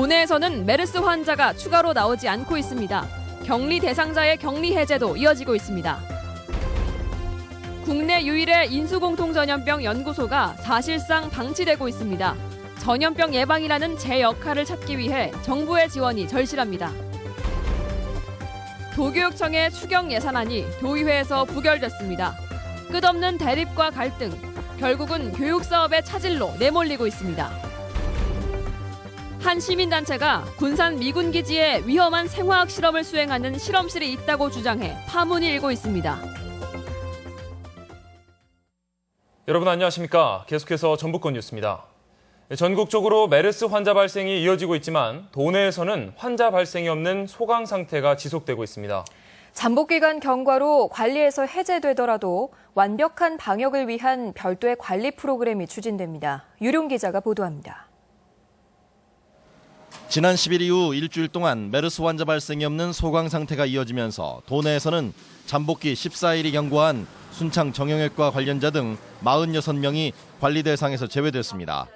도내에서는 메르스 환자가 추가로 나오지 않고 있습니다. 격리 대상자의 격리 해제도 이어지고 있습니다. 국내 유일의 인수공통전염병 연구소가 사실상 방치되고 있습니다. 전염병 예방이라는 제 역할을 찾기 위해 정부의 지원이 절실합니다. 도교육청의 추경 예산안이 도의회에서 부결됐습니다. 끝없는 대립과 갈등, 결국은 교육사업의 차질로 내몰리고 있습니다. 한 시민단체가 군산 미군기지에 위험한 생화학 실험을 수행하는 실험실이 있다고 주장해 파문이 일고 있습니다. 여러분 안녕하십니까? 계속해서 전북권 뉴스입니다. 전국적으로 메르스 환자 발생이 이어지고 있지만 도내에서는 환자 발생이 없는 소강 상태가 지속되고 있습니다. 잠복기간 경과로 관리에서 해제되더라도 완벽한 방역을 위한 별도의 관리 프로그램이 추진됩니다. 유룡 기자가 보도합니다. 지난 10일 이후 일주일 동안 메르스 환자 발생이 없는 소강 상태가 이어지면서 도내에서는 잠복기 14일이 경과한 순창 정형외과 관련자 등 46명이 관리 대상에서 제외됐습니다.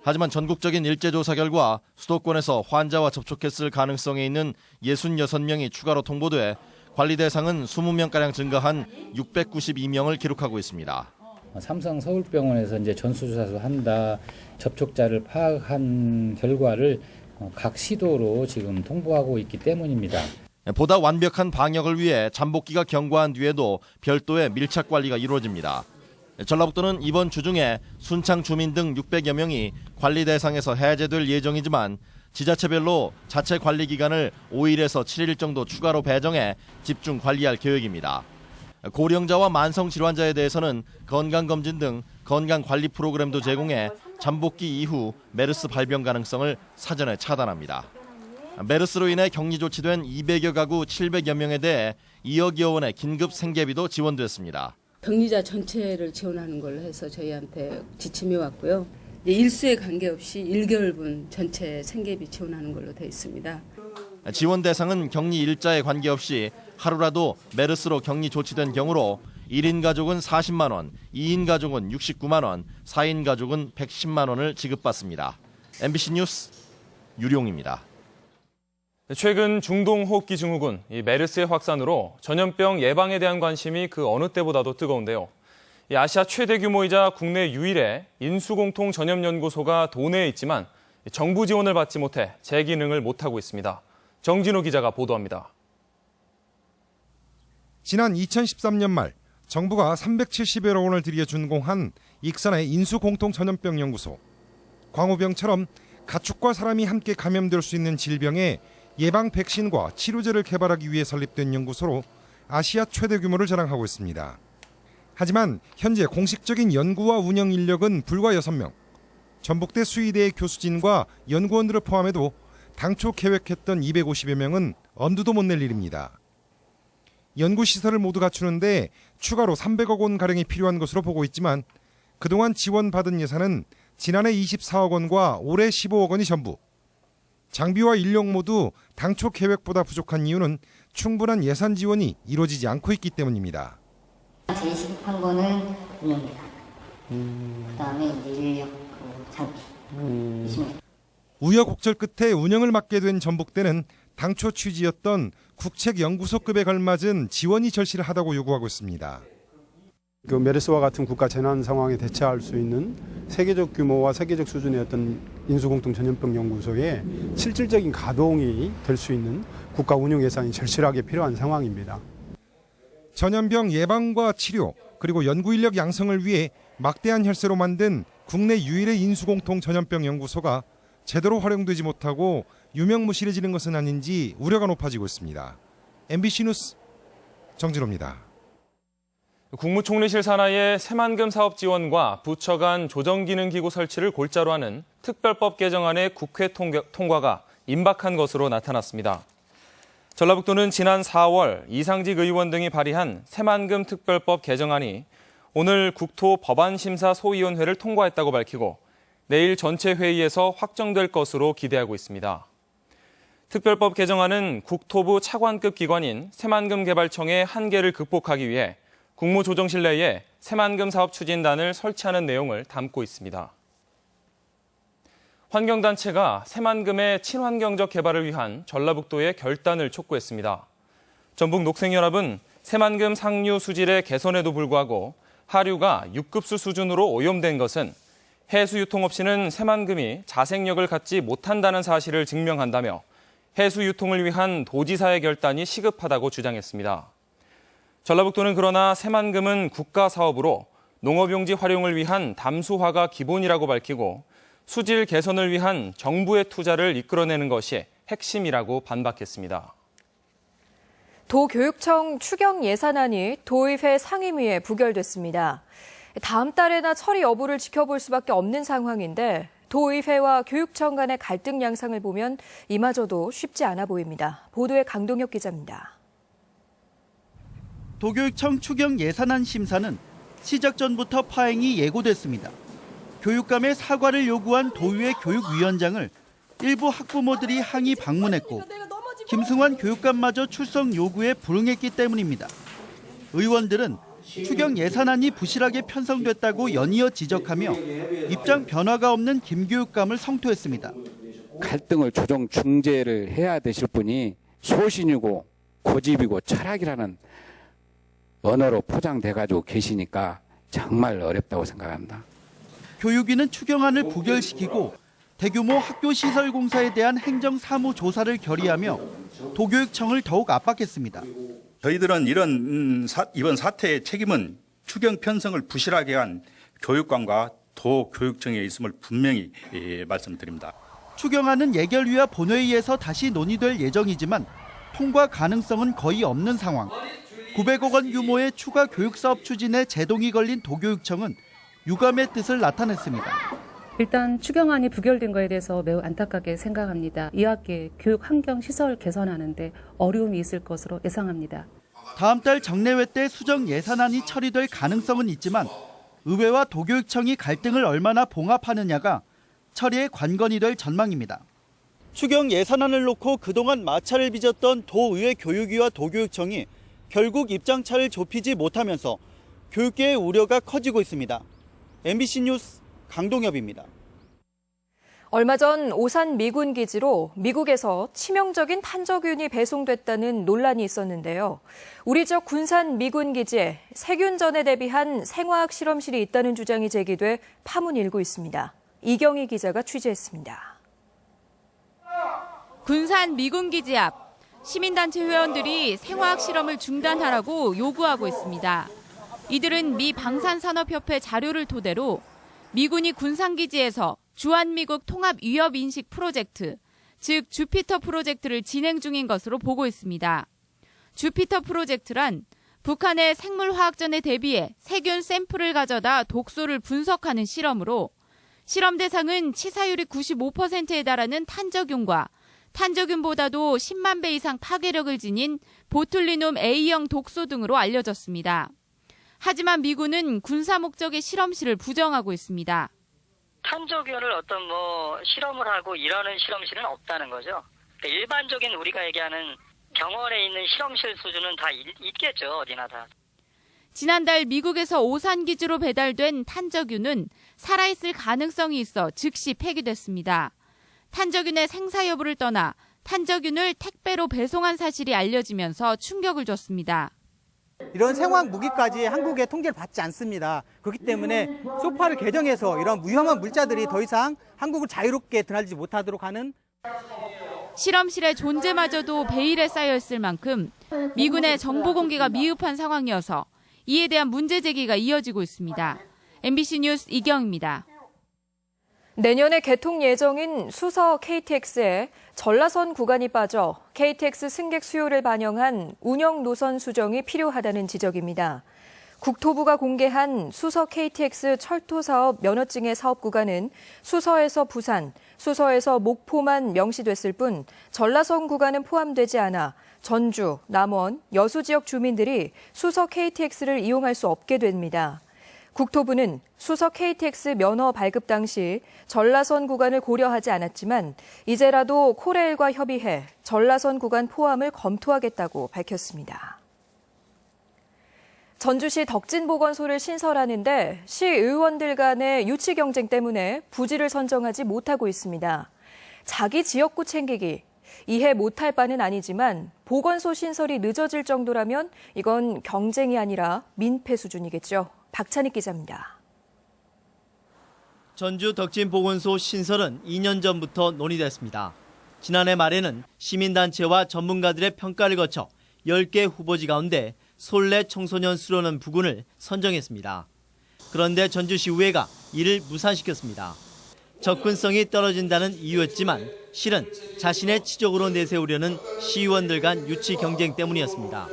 하지만 전국적인 일제조사 결과 수도권에서 환자와 접촉했을 가능성에 있는 66명이 추가로 통보돼 관리 대상은 20명가량 증가한 692명을 기록하고 있습니다. 삼성 서울병원에서 이제 전수조사를 한다, 접촉자를 파악한 결과를 각 시도로 지금 통보하고 있기 때문입니다. 보다 완벽한 방역을 위해 잠복기가 경과한 뒤에도 별도의 밀착 관리가 이루어집니다. 전라북도는 이번 주 중에 순창 주민 등 600여 명이 관리 대상에서 해제될 예정이지만 지자체별로 자체 관리 기간을 5일에서 7일 정도 추가로 배정해 집중 관리할 계획입니다. 고령자와 만성 질환자에 대해서는 건강검진 등 건강관리 프로그램도 제공해 잠복기 이후 메르스 발병 가능성을 사전에 차단합니다. 메르스로 인해 격리 조치된 200여 가구 700여 명에 대해 2억여 원의 긴급 생계비도 지원됐습니다. 격리자 전체를 지원하는 걸로 해서 저희한테 지침이 왔고요. 일수에 관계없이 1개월분 전체 생계비 지원하는 걸로 되어 있습니다. 지원 대상은 격리 일자에 관계없이 하루라도 메르스로 격리 조치된 경우로 1인 가족은 40만 원, 2인 가족은 69만 원, 4인 가족은 110만 원을 지급받습니다. MBC 뉴스 유룡입니다. 최근 중동호흡기 증후군, 메르스의 확산으로 전염병 예방에 대한 관심이 그 어느 때보다도 뜨거운데요. 아시아 최대 규모이자 국내 유일의 인수공통 전염연구소가 도내에 있지만 정부 지원을 받지 못해 제 기능을 못하고 있습니다. 정진호 기자가 보도합니다. 지난 2013년 말 정부가 370여억 원을 들여 준공한 익산의 인수공통전염병연구소. 광우병처럼 가축과 사람이 함께 감염될 수 있는 질병의 예방 백신과 치료제를 개발하기 위해 설립된 연구소로 아시아 최대 규모를 자랑하고 있습니다. 하지만 현재 공식적인 연구와 운영 인력은 불과 6명. 전북대 수의대의 교수진과 연구원들을 포함해도 당초 계획했던 250여 명은 엄두도 못 낼 일입니다. 연구시설을 모두 갖추는데 추가로 300억 원가량이 필요한 것으로 보고 있지만 그동안 지원받은 예산은 지난해 24억 원과 올해 15억 원이 전부. 장비와 인력 모두 당초 계획보다 부족한 이유는 충분한 예산 지원이 이루어지지 않고 있기 때문입니다. 제일 시급한 거는 운영비다. 그다음에 이제 인력, 장비. 우여곡절 끝에 운영을 맡게 된 전북대는 당초 취지였던 국책연구소급에 걸맞은 지원이 절실하다고 요구하고 있습니다. 그 메르스와 같은 국가 재난 상황에 대처할 수 있는 세계적 규모와 세계적 수준의 어떤 인수공통 전염병 연구소의 실질적인 가동이 될 수 있는 국가 운영 예산이 절실하게 필요한 상황입니다. 전염병 예방과 치료 그리고 연구 인력 양성을 위해 막대한 혈세로 만든 국내 유일의 인수공통 전염병 연구소가 제대로 활용되지 못하고 유명무실해지는 것은 아닌지 우려가 높아지고 있습니다. MBC 뉴스 정진호입니다. 국무총리실 산하의 새만금 사업 지원과 부처 간 조정기능기구 설치를 골자로 하는 특별법 개정안의 국회 통과가 임박한 것으로 나타났습니다. 전라북도는 지난 4월 이상직 의원 등이 발의한 새만금 특별법 개정안이 오늘 국토법안심사소위원회를 통과했다고 밝히고 내일 전체 회의에서 확정될 것으로 기대하고 있습니다. 특별법 개정안은 국토부 차관급 기관인 새만금개발청의 한계를 극복하기 위해 국무조정실 내에 새만금 사업 추진단을 설치하는 내용을 담고 있습니다. 환경단체가 새만금의 친환경적 개발을 위한 전라북도의 결단을 촉구했습니다. 전북녹색연합은 새만금 상류 수질의 개선에도 불구하고 하류가 6급수 수준으로 오염된 것은 해수 유통 없이는 새만금이 자생력을 갖지 못한다는 사실을 증명한다며 해수 유통을 위한 도지사의 결단이 시급하다고 주장했습니다. 전라북도는 그러나 새만금은 국가 사업으로 농업용지 활용을 위한 담수화가 기본이라고 밝히고 수질 개선을 위한 정부의 투자를 이끌어내는 것이 핵심이라고 반박했습니다. 도교육청 추경 예산안이 도의회 상임위에 부결됐습니다. 다음 달에나 처리 여부를 지켜볼 수밖에 없는 상황인데 도의회와 교육청 간의 갈등 양상을 보면 이마저도 쉽지 않아 보입니다. 보도에 강동혁 기자입니다. 도교육청 추경 예산안 심사는 시작 전부터 파행이 예고됐습니다. 교육감의 사과를 요구한 도의회 교육위원장을 일부 학부모들이 항의 방문했고 김승환 교육감마저 출석 요구에 불응했기 때문입니다. 의원들은 추경 예산안이 부실하게 편성됐다고 연이어 지적하며 입장 변화가 없는 김 교육감을 성토했습니다. 갈등을 조정 중재를 해야 되실 분이 소신이고 고집이고 철학이라는 언어로 포장돼가지고 계시니까 정말 어렵다고 생각합니다. 교육위는 추경안을 부결시키고 대규모 학교 시설 공사에 대한 행정 사무 조사를 결의하며 도교육청을 더욱 압박했습니다. 저희들은 이번 사태의 책임은 추경 편성을 부실하게 한 교육관과 도교육청에 있음을 분명히 말씀드립니다. 추경안은 예결위와 본회의에서 다시 논의될 예정이지만 통과 가능성은 거의 없는 상황. 900억 원 규모의 추가 교육사업 추진에 제동이 걸린 도교육청은 유감의 뜻을 나타냈습니다. 일단 추경안이 부결된 거에 대해서 매우 안타깝게 생각합니다. 이 학기에 교육 환경 시설 개선하는데 어려움이 있을 것으로 예상합니다. 다음 달 정례회 때 수정 예산안이 처리될 가능성은 있지만 의회와 도교육청이 갈등을 얼마나 봉합하느냐가 처리의 관건이 될 전망입니다. 추경 예산안을 놓고 그동안 마찰을 빚었던 도의회 교육위와 도교육청이 결국 입장차를 좁히지 못하면서 교육계의 우려가 커지고 있습니다. MBC 뉴스 강동엽입니다. 얼마 전 오산 미군 기지로 미국에서 치명적인 탄저균이 배송됐다는 논란이 있었는데요. 우리 지역 군산 미군 기지에 세균전에 대비한 생화학 실험실이 있다는 주장이 제기돼 파문이 일고 있습니다. 이경희 기자가 취재했습니다. 군산 미군 기지 앞 시민단체 회원들이 생화학 실험을 중단하라고 요구하고 있습니다. 이들은 미 방산산업협회 자료를 토대로 미군이 군산기지에서 주한미국 통합위협인식 프로젝트, 즉 주피터 프로젝트를 진행 중인 것으로 보고 있습니다. 주피터 프로젝트란 북한의 생물화학전에 대비해 세균 샘플을 가져다 독소를 분석하는 실험으로 실험 대상은 치사율이 95%에 달하는 탄저균과 탄저균보다도 10만 배 이상 파괴력을 지닌 보툴리눔 A형 독소 등으로 알려졌습니다. 하지만 미군은 군사 목적의 실험실을 부정하고 있습니다. 탄저균을 어떤 실험을 하고 이러는 실험실은 없다는 거죠. 그러니까 일반적인 우리가 얘기하는 병원에 있는 실험실 수준은 다 있겠죠, 어디나 다. 지난달 미국에서 오산 기지로 배달된 탄저균은 살아있을 가능성이 있어 즉시 폐기됐습니다. 탄저균의 생사 여부를 떠나 탄저균을 택배로 배송한 사실이 알려지면서 충격을 줬습니다. 이런 생화학 무기까지 한국의 통제를 받지 않습니다. 그렇기 때문에 소파를 개정해서 이런 위험한 물자들이 더 이상 한국을 자유롭게 드나들지 못하도록 하는 실험실의 존재마저도 베일에 쌓여있을 만큼 미군의 정보 공개가 미흡한 상황이어서 이에 대한 문제 제기가 이어지고 있습니다. MBC 뉴스 이경입니다. 내년에 개통 예정인 수서 KTX에 전라선 구간이 빠져 KTX 승객 수요를 반영한 운영 노선 수정이 필요하다는 지적입니다. 국토부가 공개한 수서 KTX 철도 사업 면허증의 사업 구간은 수서에서 부산, 수서에서 목포만 명시됐을 뿐 전라선 구간은 포함되지 않아 전주, 남원, 여수 지역 주민들이 수서 KTX를 이용할 수 없게 됩니다. 국토부는 수서 KTX 면허 발급 당시 전라선 구간을 고려하지 않았지만 이제라도 코레일과 협의해 전라선 구간 포함을 검토하겠다고 밝혔습니다. 전주시 덕진보건소를 신설하는데 시의원들 간의 유치 경쟁 때문에 부지를 선정하지 못하고 있습니다. 자기 지역구 챙기기, 이해 못할 바는 아니지만 보건소 신설이 늦어질 정도라면 이건 경쟁이 아니라 민폐 수준이겠죠. 박찬익 기자입니다. 전주 덕진보건소 신설은 2년 전부터 논의됐습니다. 지난해 말에는 시민단체와 전문가들의 평가를 거쳐 10개 후보지 가운데 솔레 청소년 수련원 부근을 선정했습니다. 그런데 전주시의회가 이를 무산시켰습니다. 접근성이 떨어진다는 이유였지만 실은 자신의 치적으로 내세우려는 시의원들 간 유치 경쟁 때문이었습니다.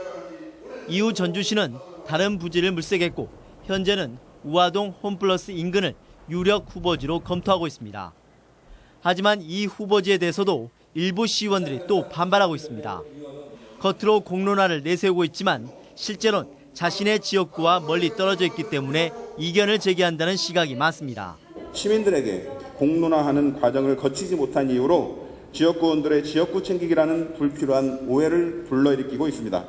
이후 전주시는 다른 부지를 물색했고 현재는 우아동 홈플러스 인근을 유력 후보지로 검토하고 있습니다. 하지만 이 후보지에 대해서도 일부 시의원들이 또 반발하고 있습니다. 겉으로 공론화를 내세우고 있지만 실제로는 자신의 지역구와 멀리 떨어져 있기 때문에 이견을 제기한다는 시각이 많습니다. 시민들에게 공론화하는 과정을 거치지 못한 이유로 지역구원들의 지역구 챙기기라는 불필요한 오해를 불러일으키고 있습니다.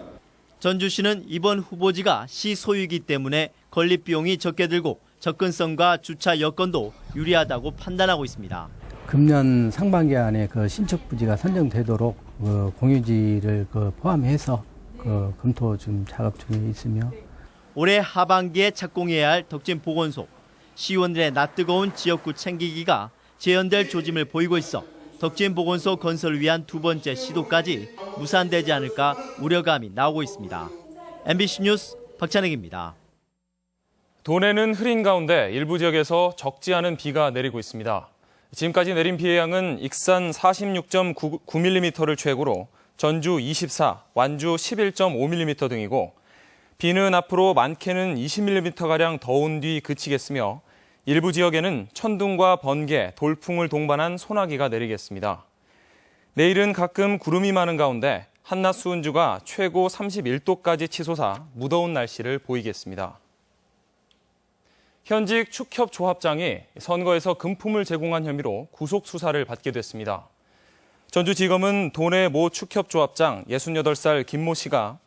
전주시는 이번 후보지가 시 소유이기 때문에 건립 비용이 적게 들고 접근성과 주차 여건도 유리하다고 판단하고 있습니다. 금년 상반기 안에 신축 부지가 선정되도록 공유지를 포함해서 검토 중 작업 중에 있으며 올해 하반기에 착공해야 할 덕진보건소. 시의원들의 낯뜨거운 지역구 챙기기가 재현될 조짐을 보이고 있어 덕진보건소 건설을 위한 두 번째 시도까지 무산되지 않을까 우려감이 나오고 있습니다. MBC 뉴스 박찬익입니다. 도내는 흐린 가운데 일부 지역에서 적지 않은 비가 내리고 있습니다. 지금까지 내린 비의 양은 익산 46.9mm를 최고로 전주 24, 완주 11.5mm 등이고 비는 앞으로 많게는 20mm가량 더 온 뒤 그치겠으며 일부 지역에는 천둥과 번개, 돌풍을 동반한 소나기가 내리겠습니다. 내일은 가끔 구름이 많은 가운데 한낮 수은주가 최고 31도까지 치솟아 무더운 날씨를 보이겠습니다. 현직 축협조합장이 선거에서 금품을 제공한 혐의로 구속 수사를 받게 됐습니다. 전주지검은 도내 모 축협조합장 68살 김모 씨가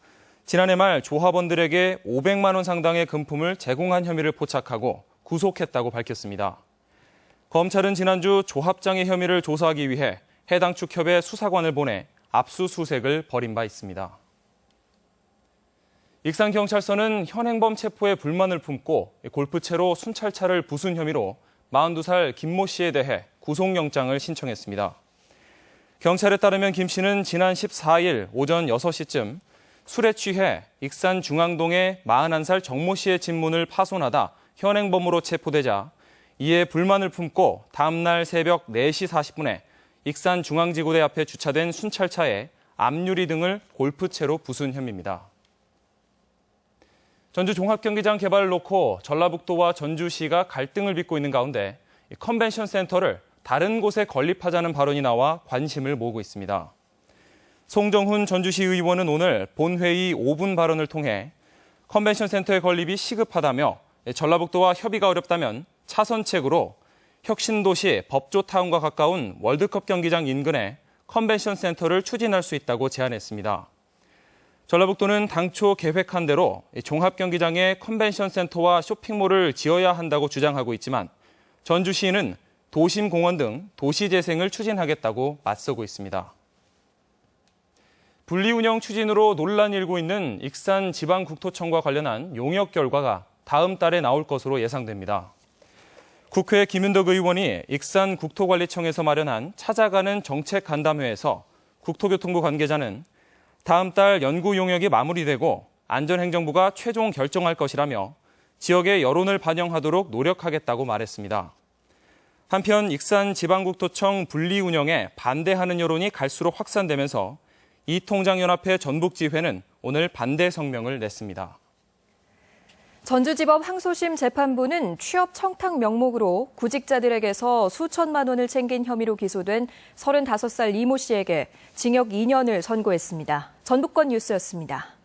지난해 말 조합원들에게 500만 원 상당의 금품을 제공한 혐의를 포착하고 구속했다고 밝혔습니다. 검찰은 지난주 조합장의 혐의를 조사하기 위해 해당 축협에 수사관을 보내 압수수색을 벌인 바 있습니다. 익산경찰서는 현행범 체포에 불만을 품고 골프채로 순찰차를 부순 혐의로 42살 김모 씨에 대해 구속영장을 신청했습니다. 경찰에 따르면 김 씨는 지난 14일 오전 6시쯤 술에 취해 익산 중앙동의 41살 정모 씨의 집문을 파손하다 현행범으로 체포되자 이에 불만을 품고 다음날 새벽 4시 40분에 익산 중앙지구대 앞에 주차된 순찰차에 앞유리 등을 골프채로 부순 혐의입니다. 전주 종합경기장 개발을 놓고 전라북도와 전주시가 갈등을 빚고 있는 가운데 컨벤션 센터를 다른 곳에 건립하자는 발언이 나와 관심을 모으고 있습니다. 송정훈 전주시 의원은 오늘 본회의 5분 발언을 통해 컨벤션 센터의 건립이 시급하다며 전라북도와 협의가 어렵다면 차선책으로 혁신도시 법조타운과 가까운 월드컵 경기장 인근에 컨벤션 센터를 추진할 수 있다고 제안했습니다. 전라북도는 당초 계획한 대로 종합경기장에 컨벤션 센터와 쇼핑몰을 지어야 한다고 주장하고 있지만 전주시는 도심공원 등 도시재생을 추진하겠다고 맞서고 있습니다. 분리운영 추진으로 논란이 일고 있는 익산지방국토청과 관련한 용역 결과가 다음 달에 나올 것으로 예상됩니다. 국회 김윤덕 의원이 익산국토관리청에서 마련한 찾아가는 정책간담회에서 국토교통부 관계자는 다음 달 연구 용역이 마무리되고 안전행정부가 최종 결정할 것이라며 지역의 여론을 반영하도록 노력하겠다고 말했습니다. 한편 익산지방국토청 분리운영에 반대하는 여론이 갈수록 확산되면서 이통장연합회 전북지회는 오늘 반대 성명을 냈습니다. 전주지법 항소심 재판부는 취업 청탁 명목으로 구직자들에게서 수천만 원을 챙긴 혐의로 기소된 35살 이모 씨에게 징역 2년을 선고했습니다. 전북권 뉴스였습니다.